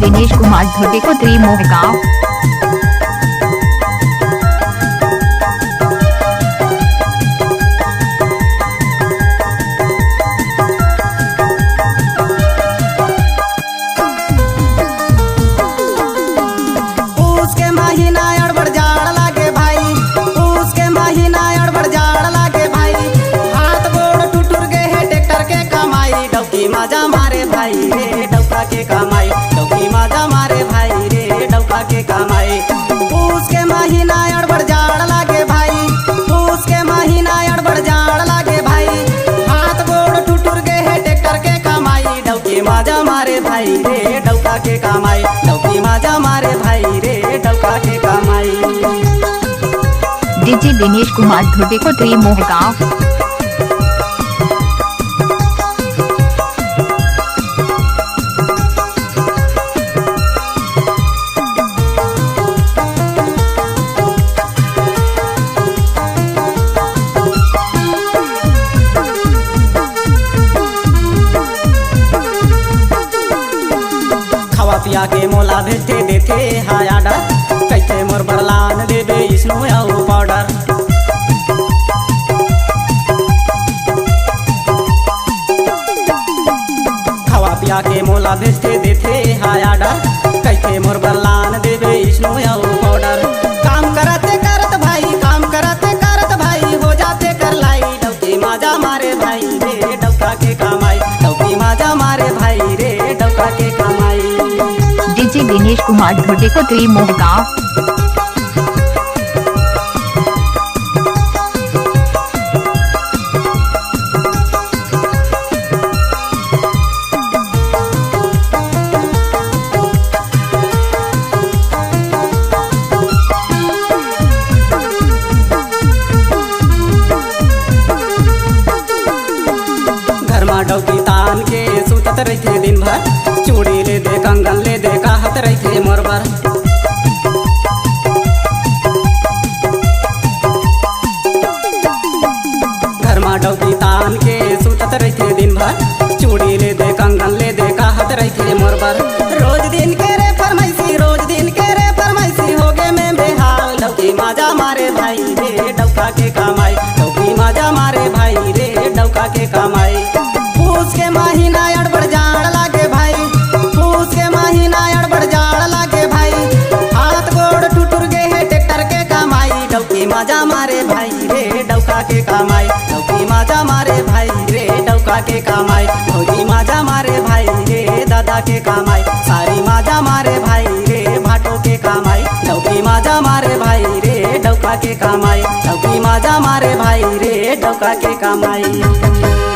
दिनेश कुमार धोटे को त्रिमोहगांव। माजा मारे भाई रे डौका के कमाई, डौकी माजा मारे भाई रे डौका के कमाई। पूस के महीना अड़बड़ जाड़ लागे भाई, पूस के महीना अड़बड़ जाड़ लागे भाई। हाथ गोड़ टूटुर गए है ट्रैक्टर के कमाई, डौकी माजा मारे भाई रे डौका के कमाई, डौकी माजा मारे भाई रे डौका के कमाई। डीजे दिनेश कुमार धोटे को त्रिमोहगांव। पिया के मोला भेजते देते हाय आडर, कैसे मोर बरलान देवे स्नो और पाउडर। खवा पिया के मोला भेजते देते हाय आडर, कैसे मोर बरलान देवे स्नो और पाउडर। काम करते करत भाई, काम करते करत भाई हो जाते कर लाई, डौकी माजा मारे भाई रे डौका के कमाई, डौकी माजा मारे भाई रे डौका के कमाई। डीजे दिनेश कुमार धोटे को त्रिमोहगांव। घर में डौकी तान के सुतत रहते दिन भर, चूड़ी ले दे कंगन ले दे कहत रहते मोर बर। घर में डौकी तान के सुतत रहते दिन भर, चूड़ी ले दे कंगन ले दे कहत रहते मोर बर। रोज दिन के रे फरमाइशी, रोज दिन के रे फरमाइशी हो गे मैं बेहाल, डौकी माजा मारे भाई रे डौका के कमाई, डौकी माजा मारे भाई रे डौका के कमाई। पूस के महीना अड़बड़ जाड़ लागे भाई, पूस के महीना अड़बड़ जाड़ लागे भाई। हाथ गोड़ टूटुर गए है ट्रैक्टर के कमाई, डौकी माजा मारे भाई रे डौका के कमाई, डौकी माजा मारे भाई रे डौका के कमाई। भौजी माजा मारे भाई रे दादा के कमाई, सारी माजा मारे भाई रे भाटो के कमाई, डौकी माजा मारे भाई रे डौका के कमाई, डौकी माजा मारे भाई रे डौका के कमाई।